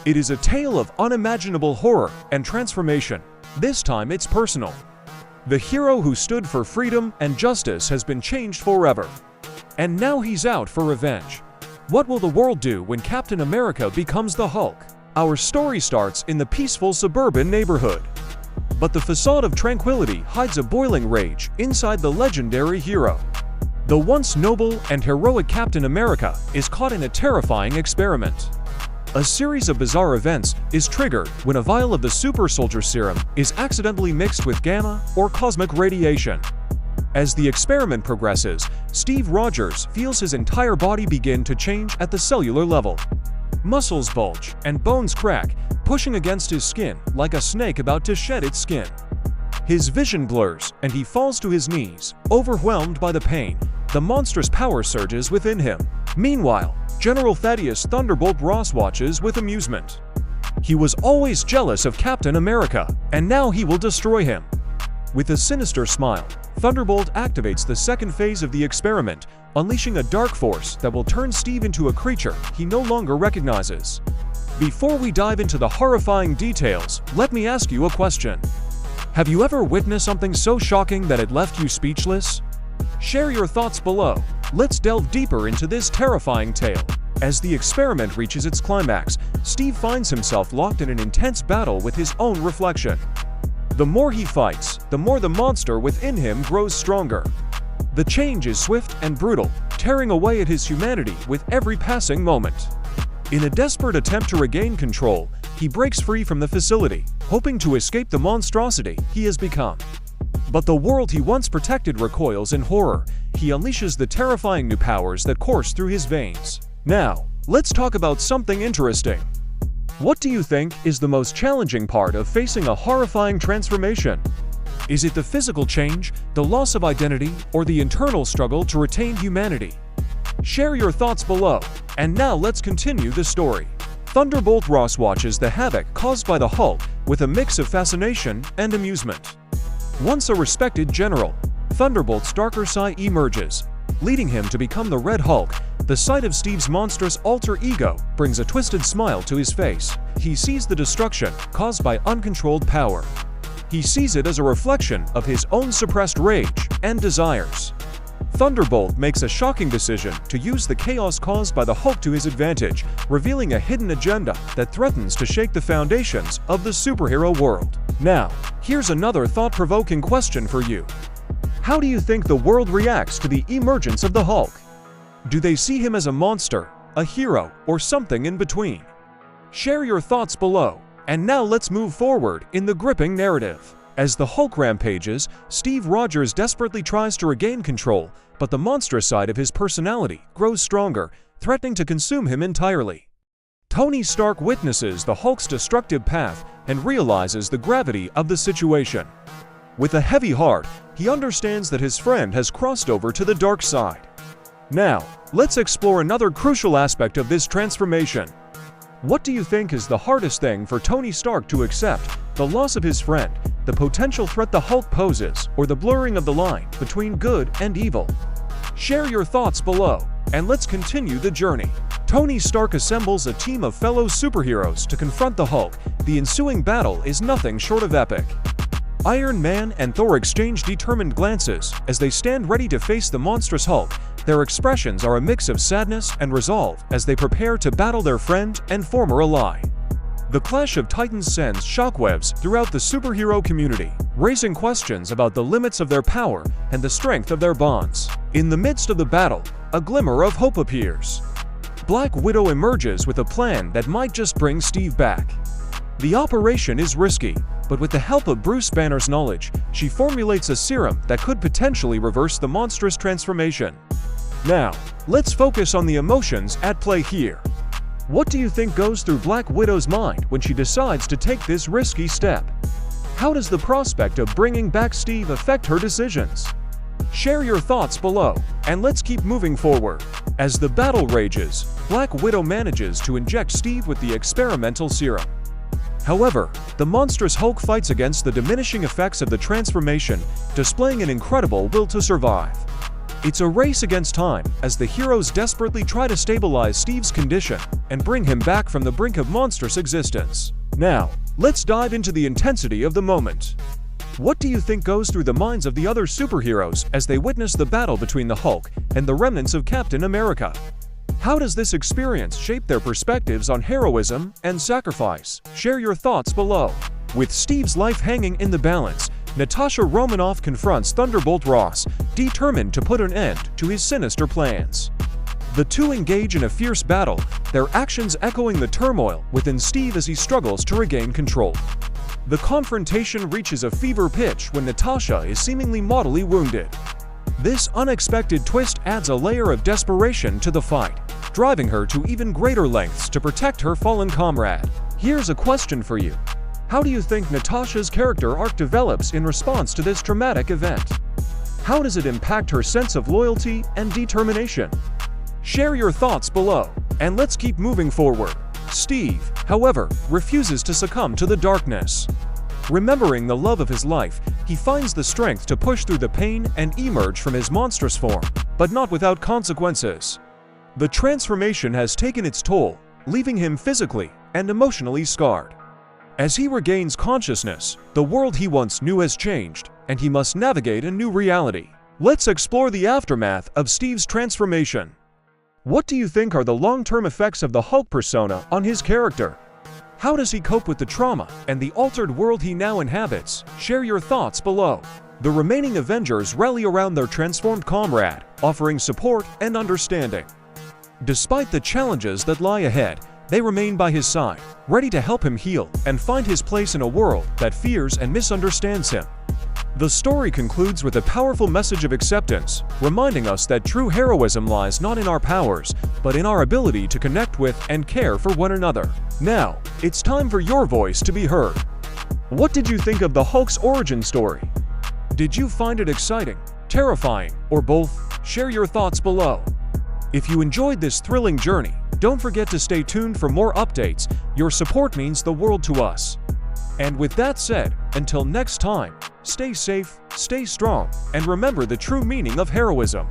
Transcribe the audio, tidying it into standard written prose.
It is a tale of unimaginable horror and transformation. This time it's personal. The hero who stood for freedom and justice has been changed forever. And now he's out for revenge. What will the world do when Captain America becomes the Hulk? Our story starts in the peaceful suburban neighborhood. But the facade of tranquility hides a boiling rage inside the legendary hero. The once noble and heroic Captain America is caught in a terrifying experiment. A series of bizarre events is triggered when a vial of the super soldier serum is accidentally mixed with gamma or cosmic radiation. As the experiment progresses, Steve Rogers feels his entire body begin to change at the cellular level. Muscles bulge and bones crack, pushing against his skin like a snake about to shed its skin. His vision blurs and he falls to his knees, overwhelmed by the pain. The monstrous power surges within him. Meanwhile, General Thaddeus Thunderbolt Ross watches with amusement. He was always jealous of Captain America, and now he will destroy him. With a sinister smile, Thunderbolt activates the second phase of the experiment, unleashing a dark force that will turn Steve into a creature he no longer recognizes. Before we dive into the horrifying details, let me ask you a question. Have you ever witnessed something so shocking that it left you speechless? Share your thoughts below. Let's delve deeper into this terrifying tale. As the experiment reaches its climax, Steve finds himself locked in an intense battle with his own reflection. The more he fights, the more the monster within him grows stronger. The change is swift and brutal, tearing away at his humanity with every passing moment. In a desperate attempt to regain control, he breaks free from the facility, hoping to escape the monstrosity he has become. But the world he once protected recoils in horror. He unleashes the terrifying new powers that course through his veins. Now, let's talk about something interesting. What do you think is the most challenging part of facing a horrifying transformation? Is it the physical change, the loss of identity, or the internal struggle to retain humanity? Share your thoughts below. And now let's continue the story. Thunderbolt Ross watches the havoc caused by the Hulk with a mix of fascination and amusement. Once a respected general, Thunderbolt's darker side emerges, leading him to become the Red Hulk. The sight of Steve's monstrous alter ego brings a twisted smile to his face. He sees the destruction caused by uncontrolled power. He sees it as a reflection of his own suppressed rage and desires. Thunderbolt makes a shocking decision to use the chaos caused by the Hulk to his advantage, revealing a hidden agenda that threatens to shake the foundations of the superhero world. Now, here's another thought-provoking question for you. How do you think the world reacts to the emergence of the Hulk? Do they see him as a monster, a hero, or something in between? Share your thoughts below. And now let's move forward in the gripping narrative. As the Hulk rampages, Steve Rogers desperately tries to regain control, but the monstrous side of his personality grows stronger, threatening to consume him entirely. Tony Stark witnesses the Hulk's destructive path and realizes the gravity of the situation. With a heavy heart, he understands that his friend has crossed over to the dark side. Now, let's explore another crucial aspect of this transformation. What do you think is the hardest thing for Tony Stark to accept? The loss of his friend, the potential threat the Hulk poses, or the blurring of the line between good and evil? Share your thoughts below, and let's continue the journey. Tony Stark assembles a team of fellow superheroes to confront the Hulk. The ensuing battle is nothing short of epic. Iron Man and Thor exchange determined glances as they stand ready to face the monstrous Hulk. Their expressions are a mix of sadness and resolve as they prepare to battle their friend and former ally. The clash of titans sends shockwaves throughout the superhero community, raising questions about the limits of their power and the strength of their bonds. In the midst of the battle, a glimmer of hope appears. Black Widow emerges with a plan that might just bring Steve back. The operation is risky, but with the help of Bruce Banner's knowledge, she formulates a serum that could potentially reverse the monstrous transformation. Now, let's focus on the emotions at play here. What do you think goes through Black Widow's mind when she decides to take this risky step? How does the prospect of bringing back Steve affect her decisions? Share your thoughts below, and let's keep moving forward. As the battle rages, Black Widow manages to inject Steve with the experimental serum. However, the monstrous Hulk fights against the diminishing effects of the transformation, displaying an incredible will to survive. It's a race against time as the heroes desperately try to stabilize Steve's condition and bring him back from the brink of monstrous existence. Now, let's dive into the intensity of the moment. What do you think goes through the minds of the other superheroes as they witness the battle between the Hulk and the remnants of Captain America? How does this experience shape their perspectives on heroism and sacrifice? Share your thoughts below. With Steve's life hanging in the balance, Natasha Romanoff confronts Thunderbolt Ross, determined to put an end to his sinister plans. The two engage in a fierce battle, their actions echoing the turmoil within Steve as he struggles to regain control. The confrontation reaches a fever pitch when Natasha is seemingly mortally wounded. This unexpected twist adds a layer of desperation to the fight, driving her to even greater lengths to protect her fallen comrade. Here's a question for you. How do you think Natasha's character arc develops in response to this traumatic event? How does it impact her sense of loyalty and determination? Share your thoughts below, and let's keep moving forward. Steve, however, refuses to succumb to the darkness. Remembering the love of his life, he finds the strength to push through the pain and emerge from his monstrous form, but not without consequences. The transformation has taken its toll, leaving him physically and emotionally scarred. As he regains consciousness, the world he once knew has changed, and he must navigate a new reality. Let's explore the aftermath of Steve's transformation. What do you think are the long-term effects of the Hulk persona on his character? How does he cope with the trauma and the altered world he now inhabits? Share your thoughts below. The remaining Avengers rally around their transformed comrade, offering support and understanding. Despite the challenges that lie ahead, they remain by his side, ready to help him heal and find his place in a world that fears and misunderstands him. The story concludes with a powerful message of acceptance, reminding us that true heroism lies not in our powers, but in our ability to connect with and care for one another. Now, it's time for your voice to be heard. What did you think of the Hulk's origin story? Did you find it exciting, terrifying, or both? Share your thoughts below. If you enjoyed this thrilling journey, don't forget to stay tuned for more updates. Your support means the world to us. And with that said, until next time, stay safe, stay strong, and remember the true meaning of heroism.